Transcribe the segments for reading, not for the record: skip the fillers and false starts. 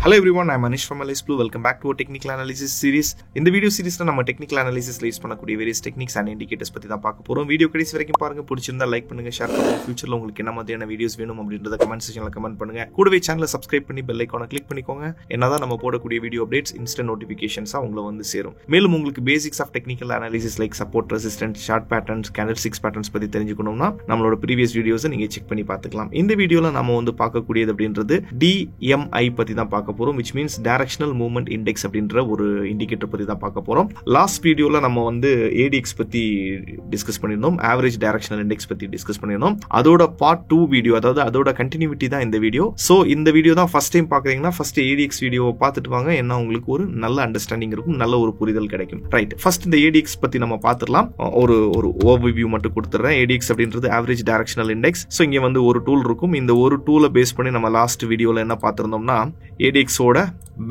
Hello everyone, I'm Anish from Alice Blue. Welcome back to our technical analysis series. இந்த video சீரிஸ்ல நம்ம technical அனாலிசிஸ்ல use பண்ணக்கூடிய various techniques and indicators பத்தி தான் பார்க்க போறோம். வீடியோ கடைசி வரைக்கும் பாருங்க. பிடிச்சிருந்தா லைக் பண்ணுங்க, ஷேர் பண்ணுங்க. ஃபியூச்சர்ல உங்களுக்கு என்ன மாதிரியான வீடியோஸ் வேணும் அப்படின்றத கமெண்ட் செக்ஷன்ல கமெண்ட் பண்ணுங்க. கூடவே சேனலை சப்ஸ்கிரைப் பண்ணி பெல் ஐகானை கிளிக் பண்ணிக்கோங்க. என்னதான் நம்ம போடக்கூடிய வீடியோ அப்டேட்ஸ் இன்ஸ்டன்ட் நோட்டிஃபிகேஷன்ஸா உங்களுக்கு வந்து சேரும். மேலும் உங்களுக்கு basics of technical analysis like support, resistance, chart patterns, candlesticks patterns பத்தி தெரிஞ்சுக்கணும்னா நம்மளோட ப்ரீவியஸ் வீடியோஸை நீங்க செக் பண்ணி பார்த்துக்கலாம். இந்த வீடியோல நம்ம வந்து பார்க்கக்கூடியது அப்படின்றது DMI பத்தி தான் பார்க்க போறோம், which means directional movement index அப்படின்ற ஒரு இண்டிகேட்டர் பத்தி தான் பார்க்க போறோம். லாஸ்ட் வீடியோல நம்ம வந்து ADX பத்தி டிஸ்கஸ் பண்ணிருந்தோம், ஆவரேஜ் டைரக்ஷனல் இண்டெக்ஸ் பத்தி டிஸ்கஸ் பண்ணிருந்தோம். அதோட பார்ட் 2 வீடியோ, அதாவது அதோட கண்டினியூட்டி தான் இந்த வீடியோ. சோ இந்த வீடியோ தான் ஃபர்ஸ்ட் டைம் பாக்குறீங்கன்னா ஃபர்ஸ்ட் ADX வீடியோவை பார்த்துட்டு வாங்க. என்ன உங்களுக்கு ஒரு நல்ல அண்டர்ஸ்டாண்டிங் இருக்கும், நல்ல ஒரு புரிதல் கிடைக்கும். ரைட், ஃபர்ஸ்ட் இந்த ADX பத்தி நம்ம பார்த்துடலாம். ஒரு ஓவர்வியூ மட்டும் கொடுத்துறேன். ADX அப்படின்றது ஆவரேஜ் டைரக்ஷனல் இண்டெக்ஸ். சோ இங்க வந்து ஒரு டூல் இருக்கும். இந்த ஒரு டூலை பேஸ் பண்ணி நம்ம லாஸ்ட் வீடியோல என்ன பார்த்திருந்தோம்னா ADX ஓட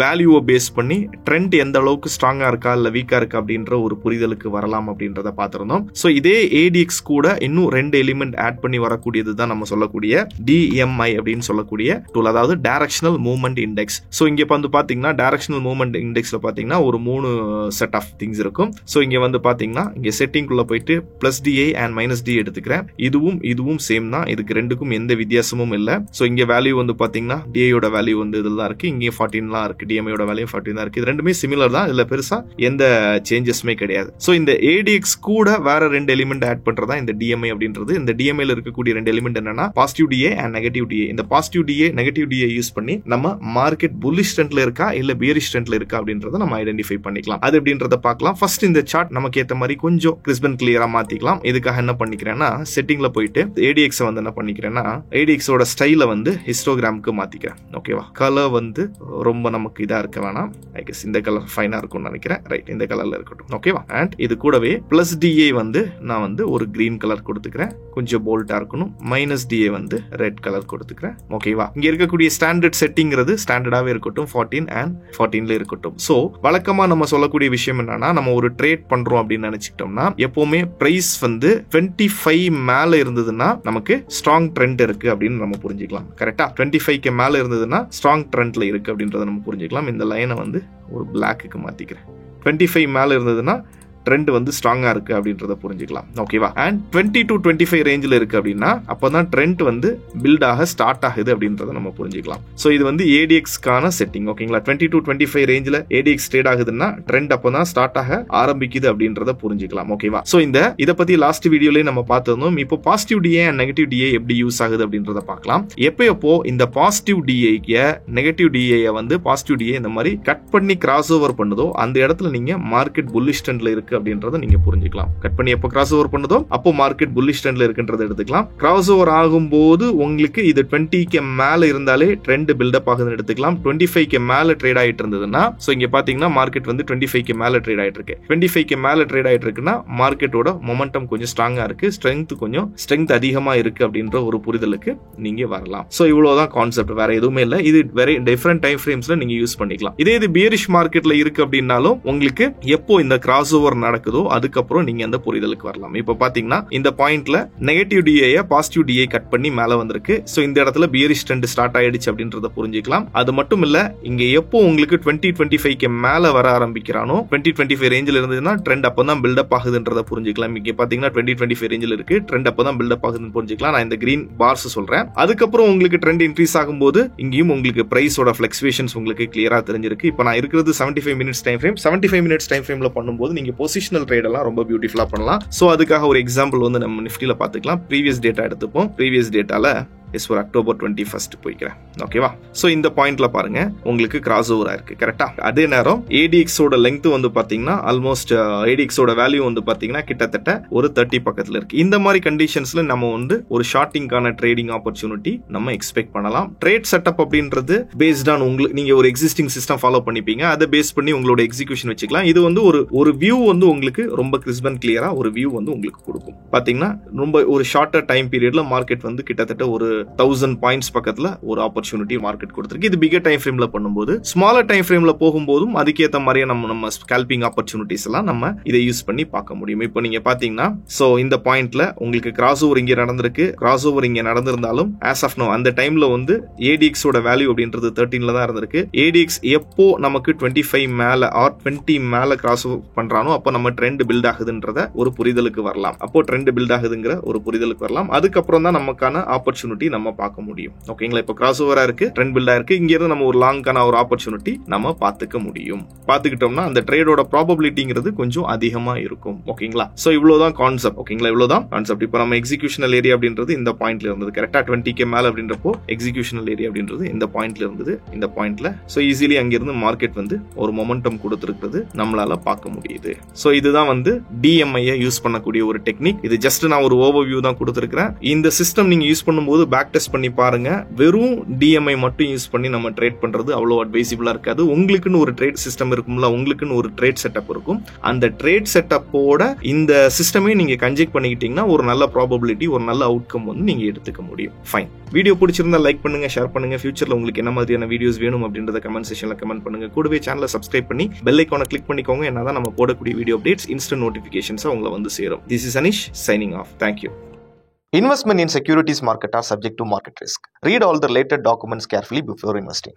வேல்யூவை பேஸ் பண்ணி ட்ரெண்ட் எந்த அளவுக்கு ஸ்ட்ராங்கா இருக்கா இல்ல வீக்கா இருக்கா அப்படின்ற ஒரு புரிதலுக்கு வரலாம் அப்படின்றத பார்த்திருந்தோம். சோ இதே ADX கூட இன்னும் 2 எலிமெண்ட் ஆட் பண்ணி வரக்கூடியது தான் நம்ம சொல்லக்கூடிய DMI அப்படின்னு சொல்லக்கூடிய டூல், அதாவது டைரக்ஷனல் மூவ்மெண்ட் இண்டெக்ஸ். சோ இங்க வந்து பாத்தீங்கன்னா டைரக்ஷனல் மூவ்மெண்ட் இண்டெக்ஸ்ல பாத்தீங்கன்னா ஒரு 3 செட் ஆஃப் திங்ஸ் இருக்கும். சோ இங்க வந்து பாத்தீங்கன்னா இங்க செட்டிங் குள்ள போயிட்டு +DI and -D எடுத்துக்கிறேன். இதுவும் சேம் தான். இதுக்கு ரெண்டுக்கும் எந்த வித்தியாசமும் இல்ல. சோ இங்க வேல்யூ வந்து பாத்தீங்கன்னா DI யோட வேல்யூ வந்து இதெல்லாம் இருக்கு, இங்க 14 தான் இருக்கு, DMI யோட வேல்யூ 14 தான் இருக்கு. இது ரெண்டுமே சிமிலர் தான், இதுல பெருசா எந்த சேஞ்சஸ்மே கிடையாது. சோ இந்த ADX கூட வேற 2 எலிமெண்ட் ஆட் பண்றதா இந்த DMI அப்படின்றது. இந்த DMI ல இருக்கக்கூடிய 2 எலிமெண்ட் என்னன்னா positive DA and negative DA. இந்த positive DA negative DA use பண்ணி நம்ம மார்க்கெட் புல்லிஷ் ட்ரெண்ட்ல இருக்கா இல்ல பியரிஷ் ட்ரெண்ட்ல இருக்கா அப்படின்றத நம்ம ஐடென்டிஃபை பண்ணிக்கலாம். அது எப்படின்றத பார்க்கலாம். ஃபர்ஸ்ட் இந்த சார்ட் நமக்கு ஏத்த மாதிரி கொஞ்சம் கிறிஸ்ப் அண்ட் கிளியரா மாத்திக்கலாம். இதுக்காக என்ன பண்ணிக்கிறேன்னா செட்டிங்ல போயிட்டு ADX வந்து என்ன பண்ணிக்கிறேன்னா ADX ஓட ஸ்டைல வந்து ஹிஸ்டோகிராமுக்கு மாத்திக்கிறேன். ஓகேவா, கலர் வந்து ரொம்ப நமக்கு இதா இருக்க வேணாம். ஐ கெஸ் இந்த கலர் ஃபைனா இருக்கும்னு நினைக்கிறேன். ரைட், இந்த கலர்ல இருக்கட்டும். ஓகேவா, அண்ட் இது கூடவே +DA வந்து நான் வந்து ஒரு கிரீன் கலர் கொடுத்துக்கிறேன், கொஞ்சம் போல்டா இருக்கணும். -DA வந்து ரெட் கலர் கொடுத்துக்கிறேன். ஓகேவா, இங்க இருக்கக்கூடிய ஸ்டாண்டர்ட் செட்டிங்கிறது ஸ்டாண்டர்டாவே இருக்கட்டும், 14 and 14ல இருக்கட்டும். சோ வழக்கமா நம்ம சொல்லக்கூடிய விஷயம் என்னன்னா, நம்ம ஒரு ட்ரேட் பண்றோம் அப்படின்னு நினைச்சிட்டோம்னா எப்பவுமே பிரைஸ் வந்து 25 மேல இருந்ததுன்னா நமக்கு ஸ்ட்ராங் ட்ரெண்ட் இருக்கு அப்படின்னு நம்ம புரிஞ்சுக்கலாம். கரெக்டா, 25க்கு மேல இருந்ததுன்னா ஸ்ட்ராங் ட்ரெண்ட்ல இருக்கு அப்படின்றத நம்ம புரிஞ்சுக்கலாம். இந்த லைனை வந்து ஒரு பிளாக்குக்கு மாத்திக்கிறேன். 25 மேல இருந்ததுன்னா ட்ரெண்ட் வந்து ஸ்ட்ராங்கா இருக்கு அப்படின்றத புரிஞ்சுக்கலாம். ஓகேவா, அண்ட் 20 to 25 ரேஞ்சில் இருக்கு அப்படின்னா அப்பதான் ட்ரெண்ட் வந்து பில்ட் ஆக ஸ்டார்ட் ஆகுது அப்படின்றத நம்ம புரிஞ்சுக்கலாம். சோ இது வந்து ADX-க்கான செட்டிங். ஓகேங்களா, 20 to 25 ரேஞ்சில் ADX ட்ரேட் ஆகுதுன்னா ட்ரெண்ட் அப்பதான் ஸ்டார்ட் ஆக ஆரம்பிக்குது அப்படின்றத புரிஞ்சுக்கலாம். ஓகேவா, சோ இத பத்தி லாஸ்ட் வீடியோலயே நம்ம பார்த்திருந்தோம். இப்போ positive DA and negative DA எப்படி யூஸ் ஆகுது அப்படின்றத பார்க்கலாம். எப்போ இந்த பாசிட்டிவ் DA நெகட்டிவ் DA வந்து பாசிட்டிவ் DA இந்த மாதிரி கட் பண்ணி கிராஸ் ஓவர் பண்ணுதோ அந்த இடத்துல நீங்க மார்க்கெட் புல்லிஷ் ட்ரெண்ட்ல இருக்கு அப்படின்றத நீங்க புரிஞ்சுக்கலாம். கட் பண்ணி எப்போ கிராஸ் ஓவர் பண்ணுதோ அப்போ மார்க்கெட் புல்லிஷ் ட்ரெண்ட்ல இருக்குன்றத எடுத்துக்கலாம். கிராஸ் ஓவர் ஆகும்போது உங்களுக்கு இது 20க்கு மேல இருந்தாலே ட்ரெண்ட் பில்டப் ஆகுதுன்னு எடுத்துக்கலாம். 25க்கு மேல ட்ரேட் ஆயிட்டு இருந்ததுன்னா சோ இங்க பாத்தீங்கன்னா மார்க்கெட் வந்து 25க்கு மேல ட்ரேட் ஆயிட்டு இருக்கு. 25க்கு மேல ட்ரேட் ஆயிட்டு இருக்குன்னா மார்க்கெட்டோட மொமெண்டம் கொஞ்சம் ஸ்ட்ராங்கா இருக்கு, ஸ்ட்ரெங்த் அதிகமா இருக்கு அப்படின்ற ஒரு புரிதலுக்கு நீங்க வரலாம். சோ இவ்வளவுதான் கான்செப்ட், வேற எதுவுமே இல்ல. இது வெரி டிஃபரெண்ட் டைம் ஃப்ரேம்ஸ்ல நீங்க யூஸ் பண்ணிக்கலாம். இதே இது பியரிஷ் மார்க்கெட்ல இருக்கு அப்படின்னாலும் உங்களுக்கு எப்போ இந்த கிராஸ் ஓவர் நடக்குதோ அதுக்கப்புறம் நீங்க அந்த புரிதலுக்கு வரலாம். இப்ப பாத்தீங்கன்னா இந்த பாயிண்ட்ல negative DA positive DA cut பண்ணி மேல வந்திருக்கு. சோ இந்த இடத்துல பியரிஷ் ட்ரெண்ட் ஸ்டார்ட் ஆயிடுச்சு அப்படின்றத புரிஞ்சுக்கலாம். அது மட்டும் இல்ல, இங்க எப்போ உங்களுக்கு 20-25க்கு மேல வர ஆரம்பிக்கிறானோ 20-25 ரேஞ்சில் இருந்ததுன்னா ட்ரெண்ட் அப்பதான் பில்டப் ஆகுதுன்றத புரிஞ்சுக்கலாம். இங்க பாத்தீங்கன்னா 20-25 ரேஞ்சில் இருக்கு, ட்ரெண்ட் அப்பதான் பில்டப் ஆகுதுன்னு புரிஞ்சுக்கலாம். நான் இந்த கிரீன் பார்ஸ் சொல்றேன். அதுக்கப்புறம் உங்களுக்கு ட்ரெண்ட் இன்க்ரீஸ் ஆகும்போது இங்கேயும் உங்களுக்கு பிரைஸோட ஃபிளக்சுவேஷன்ஸ் உங்களுக்கு கிளியரா தெரிஞ்சிருக்கு. இப்போ நான் இருக்கிறது 75 minutes time frame. 75 minutes time ஃப்ரேம்ல பண்ணும்போது நீங்க பொசிஷனல் ட்ரேட் எல்லாம் ரொம்ப பியூட்டிஃபுல்லா பண்ணலாம். சோ அதுக்காக ஒரு எக்ஸாம்பிள் வந்து நம்ம நிஃப்டில பாத்துக்கலாம். ப்ரீவியஸ் டேட்டா எடுத்துப்போம். ப்ரீவியஸ் டேட்டால ஒரு அக்டோபர் 21 போய்க்கிறேன். ஓகேவா, சோ இந்த பாயிண்ட்ல பாருங்க உங்களுக்கு கிராஸ் ஓவர் ஆயிருக்கு. கரெக்டா, அதே நேரம் ADX ஓட லெங்த் வந்து பாத்தீங்கன்னா ஆல்மோஸ்ட் ADX ஓட வேல்யூ வந்து பாத்தீங்கன்னா கிட்டத்தட்ட ஒரு 30 பக்கத்துல இருக்கு. இந்த மாதிரி கண்டிஷன்ஸ்ல நம்ம வந்து ஒரு ஷார்ட்டிங்கான ட்ரேடிங் ஆப்பர்ச்சுனிட்டி நம்ம எக்ஸ்பெக்ட் பண்ணலாம். ட்ரேட் செட்டப் அப்படின்றது பேஸ்ட் ஆன் உங்களுக்கு நீங்க ஒரு எக்ஸிஸ்டிங் சிஸ்டம் ஃபாலோ பண்ணிப்பீங்க, அதை பேஸ் பண்ணி உங்களோட எக்ஸிகியூஷன் வச்சுக்கலாம். இது வந்து ஒரு வியூ வந்து உங்களுக்கு ரொம்ப கிறிஸ்ப் அண்ட் கிளியரா ஒரு வியூ வந்து உங்களுக்கு கொடுக்கும். பாத்தீங்கன்னா ரொம்ப ஒரு ஷார்ட்டர் டைம் பீரியட்ல மார்க்கெட் வந்து கிட்டத்தட்ட ஒரு 1000 பாயிண்ட்ஸ் பக்கத்துல ஒரு ஆப்பர்ச்சுனிட்டி மார்க்கெட் கொடுத்திருக்கு. இது பிகர் டைம் ஃப்ரேம்ல பண்ணும்போது, ஸ்மாலர் டைம் ஃப்ரேம்ல போகும்போதும் அதுக்கேற்ற மாதிரியே நம்ம ஸ்கால்பிங் ஆப்பர்ச்சுனிட்டிஸ் எல்லாம் நம்ம இதை யூஸ் பண்ணி பார்க்க முடியும். இப்போ நீங்க பாத்தீங்கன்னா சோ இந்த பாயிண்ட்ல உங்களுக்கு கிராஸ் ஓவர் இங்க நடந்திருக்கு. கிராஸ் ஓவர் இங்க நடந்திருந்தாலும் ஆஸ் ஆஃப் நோ அந்த டைம்ல வந்து ADX ஓட வேல்யூ அப்படின்றது 13ல தான் இருந்திருக்கு. ADX எப்போ நமக்கு 25 மேல ஆர் 20 மேல கிராஸ் ஓவர் பண்றானோ அப்போ நம்ம ட்ரெண்ட் பில்ட் ஆகுதுன்றத ஒரு புரிதலுக்கு வரலாம். அப்போ ட்ரெண்ட் பில்ட் ஆகுதுங்கிற ஒரு புரிதலுக்கு வரலாம். அதுக்கப்புறம் தான் நமக்கான ஆப்பர்ச்சுனிட்டி நம்ம பார்க்க முடியும். ஓகேங்களா? இப்போ கிராஸ் ஓவரா இருக்கு, ட்ரெண்ட் பில்ட் ஆயிருக்கு. இங்க இருந்து நம்ம ஒரு லாங்கான ஒரு ஆப்பர்ச்சுனிட்டி நம்ம பார்த்துக்க முடியும். பார்த்துக்கிட்டோம்னா அந்த ட்ரேடோட ப்ராபபிலிட்டிங்கிறது கொஞ்சம் அதிகமா இருக்கும். ஓகேங்களா? சோ இவ்வளவுதான் கான்செப்ட். ஓகேங்களா? இவ்வளவுதான் கான்செப்ட். இப்போ நம்ம எக்ஸிகியூஷனல் ஏரியா அப்படின்றது இந்த பாயிண்ட்ல இருந்தது. கரெக்டா 20K மேல அப்படின்றப்போ எக்ஸிகியூஷனல் ஏரியா அப்படின்றது இந்த பாயிண்ட்ல இருந்தது. இந்த பாயிண்ட்ல சோ ஈஸிலி அங்கிருந்து மார்க்கெட் வந்து ஒரு மொமெண்டம் கொடுத்திருக்கிறது நம்மளால பார்க்க முடியுது. சோ இதுதான் வந்து DMI யூஸ் பண்ணக்கூடிய ஒரு டெக்னிக். இது ஜஸ்ட் நான் ஒரு ஓவர்வியூ தான் கொடுத்திருக்கிறேன். இந்த சிஸ்டம் நீங்க யூஸ் பண்ணும்போது பேக் டெஸ்ட் பண்ணி பாருங்க. வெறும் DMI மட்டும் யூஸ் பண்ணி நம்ம ட்ரேட் பண்றது அவ்வளவு அட்வைசபிளா இருக்காது. உங்களுக்குன்னு ஒரு ட்ரேட் சிஸ்டம் இருக்கும்ல, உங்களுக்குன்னு ஒரு ட்ரேட் செட்டப் இருக்கும். அந்த ட்ரேட் செட்டப்போட இந்த சிஸ்டமே நீங்க கன்ஜெக்ட் பண்ணிக்கிட்டீங்கன்னா ஒரு நல்ல ப்ராபபிலிட்டி, ஒரு நல்ல அவுட்கம் வந்து நீங்க எடுத்துக்க முடியும். ஃபைன். வீடியோ பிடிச்சிருந்தா லைக் பண்ணுங்க, ஷேர் பண்ணுங்க. ஃபியூச்சர்ல உங்களுக்கு என்ன மாதிரியான வீடியோஸ் வேணும் அப்படின்றத கமெண்ட் செக்ஷன்ல கமெண்ட் பண்ணுங்க. கூடவே சேனலை சப்ஸ்கிரைப் பண்ணி பெல் ஐகானை கிளிக் பண்ணிக்கோங்க. என்னதான் நம்ம போடக்கூடிய வீடியோ அப்டேட்ஸ் இன்ஸ்டன்ட் நோட்டிபிகேஷன்ஸ் உங்களை வந்து சேரும். This is Anish signing off. Thank you. Investment in securities market are subject to market risk. Read all the related documents carefully before investing.